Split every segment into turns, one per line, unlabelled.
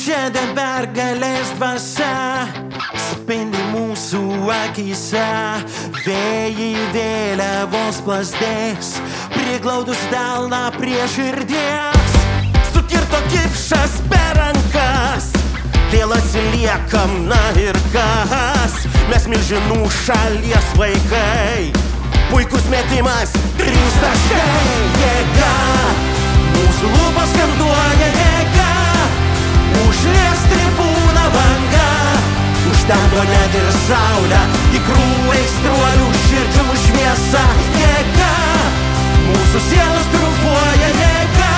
Šiandien pergalės dvasia spindi mūsų akyse. Vėjai vėliavos plazdės, priglaudus delną prie širdies. Sukirto kipšas per rankas, vėl atsiliekam, na ir kas. Mes milžinų šalies vaikai, puikus metimas, 3 taškai. Jėga, mūsų lūpos skanduoja jėga, užlies tribūną banga, užtemdo net ir saulę, tikrų aistruolių širdžių šviesa. Jėga, mūsų sielos triumfuoja jėga,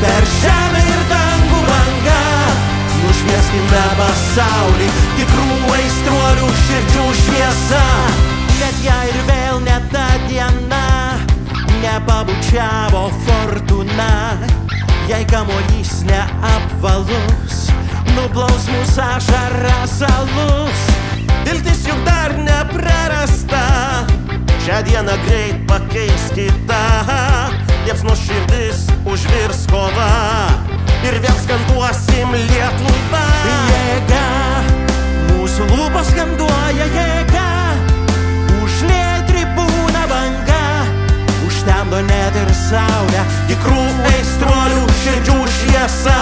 per žemę ir dangų banga, nušvieskime pasaulį, tikrų aistruolių širdžių šviesa. Net jei ir vėl ne ta diena, nepabučiavo fortūna, jei kamuolys neapvalus, nuplaus mūsų ašaras alus. Viltis juk dar neprarasta, šią dieną greit pakeis kita. Liepsnos širdis užvirs kova ir vėl skanduosim Lietuvą. Jėga, mūsų lūpos skanduoja jėga, užlieja tribūną banga, užtemdo net ir saulę, tikrų aistruolių širdžių šviesa.